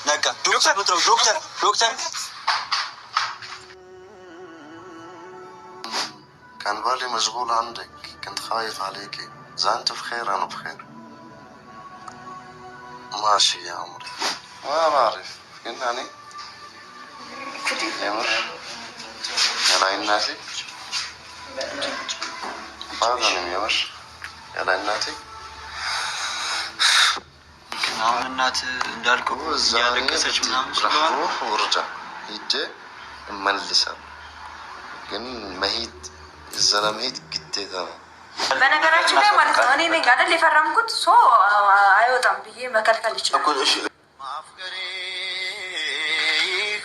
نقا دكتور بتروح دكتور كان بالي مشغول عندك، كنت خايف عليكي. إذا أنت بخير أنا بخير. ماشي يا عمري، ما بعرف يعني يمر يا لعين ناسي فاضل يمر يا لعين ناسي አሁን እናት እንዳልከው ያለቀሰች ምናምን ስለሆነ ወርጃ ሂጄ እመልሳለሁ። ግን መሄድ እዛ ለመሄድ ግዴታ ነው። በነገራችን ላይ ማለት ነው እኔ ነኝ አይደል የፈረምኩት ሶ አይወጣም ብዬ መከልከል ይችላል እኮ። እሺ ማፍቀሬ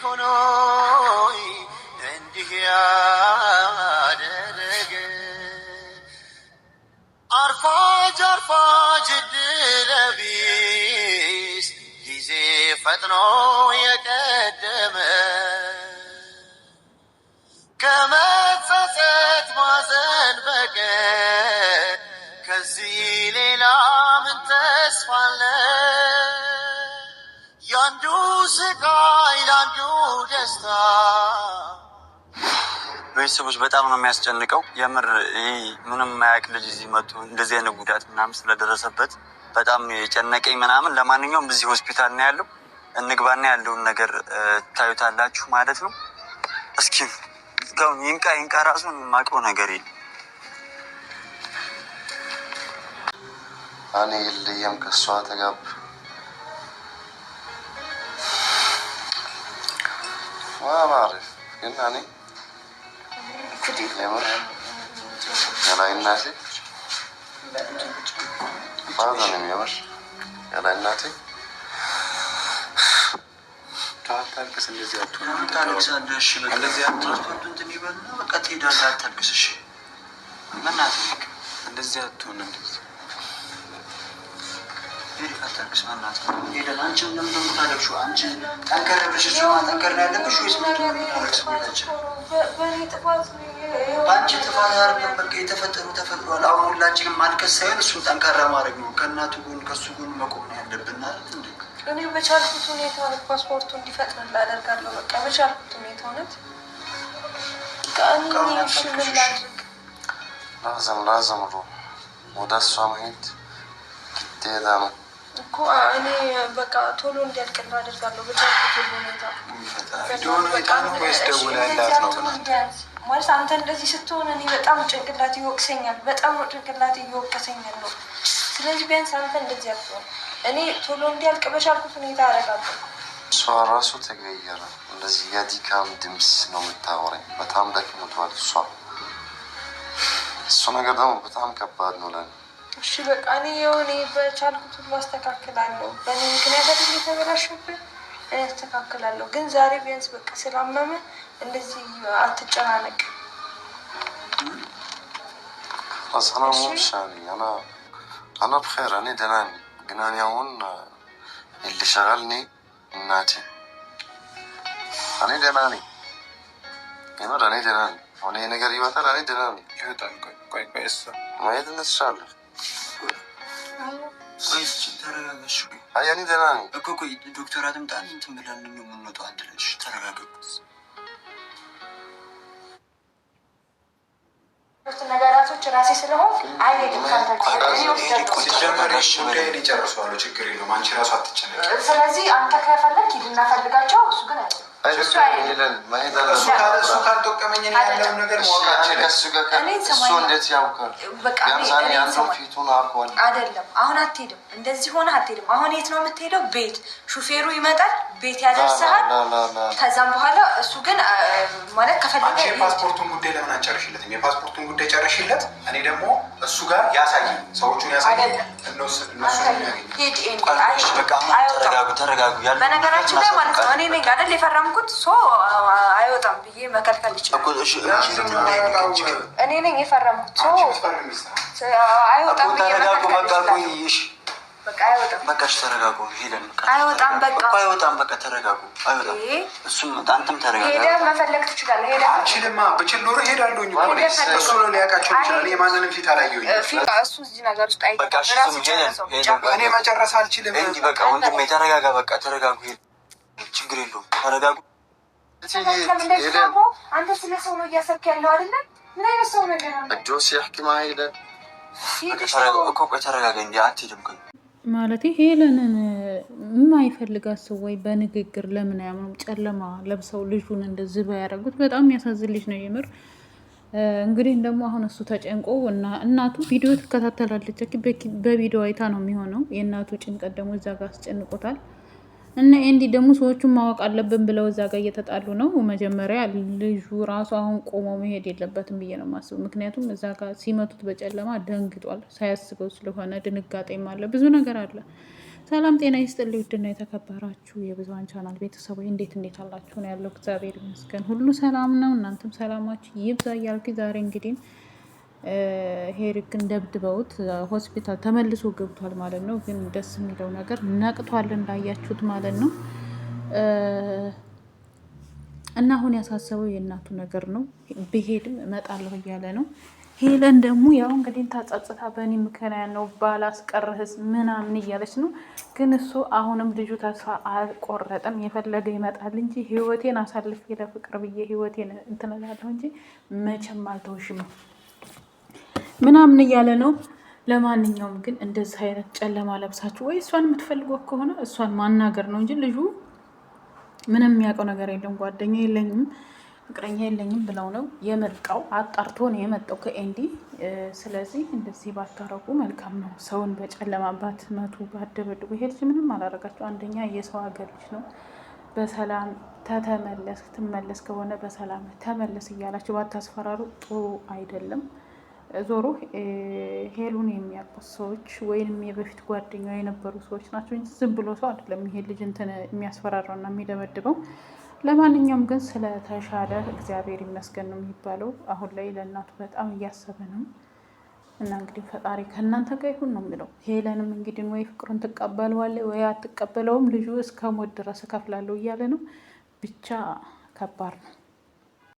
ሆኖ እንዲህ ያደረገ አርፋጅ ድለቢስ ጊዜ ፈጥኖ የቀደመ ከመጸጸት ማዘን በቀር ከዚህ ሌላ ምን ተስፋ አለ? ያንዱ ስቃይ ላንዱ ደስታ። ቤተሰቦች በጣም ነው የሚያስጨንቀው። የምር ይህ ምንም ማያውቅ ልጅ እዚህ መጡ እንደዚህ አይነት ጉዳት ምናምን ስለደረሰበት በጣም የጨነቀኝ ምናምን። ለማንኛውም እዚህ ሆስፒታል ነው ያለው። እንግባና ያለውን ነገር ታዩታላችሁ ማለት ነው። እስኪ ይንቃ ራሱን የማውቀው ነገር የለም። እኔ የለየም ከሷ ተጋብ ማባረፍ ግን እኔ የምር ያላይ እናቴ ባዛንም የምር ያላይ እናቴ ታልቅስ እንደዚህ አትሆን ታልቅሳለሽ። እንደዚህ ትራንስፖርት እንትን ይበልና በቃ ትሄዳለህ። አታልቅስ እሺ። መናትህ እንደዚህ አትሆን እንደዚህ አታልቅስ መናትህ። ሄደን አንቺ ምንም እንደምታለቅሽው አንቺ ጠንከር ብለሽ ጠንከር ነው ያለብሽ ወይስ ምንድን ነው የምታለቅሽው? በእኔ ጥፋት በአንቺ ጥፋት አይደለም። በቃ የተፈጠሩ ተፈጥሯል። አሁን ሁላችንም ማልቀስ ሳይሆን እሱን ጠንካራ ማድረግ ነው። ከእናቱ ጎን ከእሱ ጎን መቆም ነው ያለብን አይደል እንዴ? እኔ በቻልኩት ሁኔታ ፓስፖርቱ እንዲፈጥን ላደርጋለሁ። በቃ በቻልኩት ሁኔታ እውነት ምን ላድርግ? ላዘም ሮ ወደ እሷ መሄድ ግዴታ ነው እኮ። እኔ በቃ ቶሎ እንዲያልቅላ አደርጋለሁ በቻልኩት ሁኔታ። ማለት አንተ እንደዚህ ስትሆን እኔ በጣም ጭንቅላት ይወቅሰኛል። በጣም ጭንቅላት እየወቀሰኛል ነው። ስለዚህ ቢያንስ አንተ እንደዚህ አትሆን። እኔ ቶሎ እንዲያልቅ በቻልኩት ሁኔታ አደርጋለሁ። እሷ ራሱ ተቀየረ። እንደዚህ የዲካም ድምፅ ነው የምታወራኝ። በጣም ደክሞታል እሱ ነገር ደግሞ በጣም ከባድ ነው ለኔ። እሺ በቃ እኔ የሆነ በቻልኩት ሁሉ አስተካክላለሁ። በእኔ ምክንያት አይደል የተበላሸብህ፣ እኔ አስተካክላለሁ። ግን ዛሬ ቢያንስ በቃ ስላመመ እንደዚህ አትጨናነቅ። أنا بخير. أنا دناني جناني هون اللي شغلني الناتي. أنا دناني يمر. أنا دناني هون هنا قريبة. أنا دناني كويس ما يدنا الشغل كويس. ترى شو هاي أنا دناني أكو دكتور آدم تاني أنت ملان اليوم من نوتو عندلش. ترى ነገራቶች ራሴ ስለሆን አይሄድም። ጨርሰዋለሁ። ችግር የለውም። አንቺ ራሱ አትጨነቂ። ስለዚህ አንተ ከፈለግ ሂድና ፈልጋቸው። እሱ ግን እሱ ካልጠቀመኝ ያለውን ነገር እሱ እንዴት ያውቃል? አይደለም አሁን አትሄድም። እንደዚህ ሆነ አትሄድም። አሁን የት ነው የምትሄደው? ቤት ሹፌሩ ይመጣል፣ ቤት ያደርስሃል። ከዛም በኋላ እሱ ግን ማለት ከፈለገ የፓስፖርቱን ጉዳይ ለምን አንጨርሽለትም? የፓስፖርቱን ጉዳይ ጨርሽለት። እኔ ደግሞ እሱ ጋር ያሳይ፣ ሰዎቹን ያሳይ። ተረጋጉ። በነገራችን ላይ ማለት ነው እኔ ነኝ አይደል የፈረምኩት ሶ አይወጣም ብዬ መከልከል ይችላል። እኔ ነኝ የፈረምኩት ሶ አይወጣም ብዬ መከልከል ይችላል። በቃ አይወጣም። በቃ ተረጋጉ። ሄለን አይወጣም። በቃ አይወጣም። በቃ ተረጋጉ። አይወጣም። እሱም አንተም ተረጋጋ። ሄደህ መፈለግ ትችላለህ። ሄደህ አንቺልማ ብችል ኖሮ ሄዳለሁኝ እኮ እሱ ነው ሊያውቃቸው ይችላል። የማንንም ፊት አላየሁኝ። እሱ እዚህ ነገር ውስጥ አይገባም። እኔ መጨረስ አልችልም። እንጂ በቃ ወንድሜ ተረጋጋ። በቃ ተረጋጉ። ችግር የለውም ተረጋጉ። አንተ ስለ ሰው ነው እያሰብክ ያለው አይደለ? ምን አይነት ሰው ነው ገና እጆስ ያህኪ ማይደ ተረጋጋ እንጂ አትሄድም ማለት ሄለንን የማይፈልጋት ሰው ወይ በንግግር ለምን አያምኑም? ጨለማ ለብሰው ልጁን እንደዚህ ባያደርጉት በጣም የሚያሳዝን ልጅ ነው የምር። እንግዲህ ደግሞ አሁን እሱ ተጨንቆ እና እናቱ ቪዲዮ ትከታተላለች። በቪዲዮ አይታ ነው የሚሆነው። የእናቱ ጭንቀት ደግሞ እዛ ጋር አስጨንቆታል። እና ኤንዲ ደግሞ ሰዎቹን ማወቅ አለብን ብለው እዛ ጋር እየተጣሉ ነው። መጀመሪያ ልጁ ራሱ አሁን ቆሞ መሄድ የለበትም ብዬ ነው የማስበው። ምክንያቱም እዛ ጋር ሲመቱት በጨለማ ደንግጧል። ሳያስበው ስለሆነ ድንጋጤም አለ፣ ብዙ ነገር አለ። ሰላም ጤና ይስጥልኝ ውድና የተከበራችሁ የብዙኃን ቻናል ቤተሰቦች እንዴት አላችሁ? ነው ያለው። እግዚአብሔር ይመስገን ሁሉ ሰላም ነው። እናንተም ሰላማችሁ ይብዛ እያልኩ ዛሬ እንግዲህ ሄሪክን ደብድበውት ሆስፒታል ተመልሶ ገብቷል ማለት ነው። ግን ደስ የሚለው ነገር ነቅቷል እንዳያችሁት ማለት ነው። እና አሁን ያሳሰበው የእናቱ ነገር ነው። ብሄድም እመጣለሁ እያለ ነው። ሄለን ደግሞ ያው እንግዲህ ታጸጽታ በእኔ ምክንያት ነው ባላስቀርህስ ምናምን እያለች ነው። ግን እሱ አሁንም ልጁ ተስፋ አልቆረጠም። የፈለገ ይመጣል እንጂ ህይወቴን አሳልፌ ለፍቅር ብዬ ህይወቴን እንትን እላለሁ እንጂ መቼም አልተውሽም ምናምን እያለ ነው። ለማንኛውም ግን እንደዚህ አይነት ጨለማ ለብሳችሁ ወይ እሷን የምትፈልገው ከሆነ እሷን ማናገር ነው እንጂ ልጁ ምንም የሚያውቀው ነገር የለም። ጓደኛ የለኝም ፍቅረኛ የለኝም ብለው ነው የመጣው። አጣርቶ ነው የመጣው ከኤንዲ። ስለዚህ እንደዚህ ባታረጉ መልካም ነው። ሰውን በጨለማ ባትመቱ ባትደበድቡ። ይሄ ልጅ ምንም አላረጋቸው። አንደኛ የሰው ሀገር ልጅ ነው። በሰላም ትመለስ ከሆነ በሰላም ተመለስ እያላችሁ ባታስፈራሩ ጥሩ አይደለም። ዞሮ ሄሉን የሚያውቁት ሰዎች ወይም የበፊት ጓደኛ የነበሩ ሰዎች ናቸው እንጂ ዝም ብሎ ሰው አይደለም ይሄ ልጅ እንትን የሚያስፈራራው እና የሚደበድበው። ለማንኛውም ግን ስለተሻለ እግዚአብሔር ይመስገን ነው የሚባለው። አሁን ላይ ለእናቱ በጣም እያሰበ ነው እና እንግዲህ ፈጣሪ ከእናንተ ጋር ይሁን ነው የሚለው። ሄለንም እንግዲህ ወይ ፍቅሩን ትቀበለዋለች ወይ አትቀበለውም። ልጁ እስከ ሞት ድረስ እከፍላለሁ እያለ ነው። ብቻ ከባድ ነው።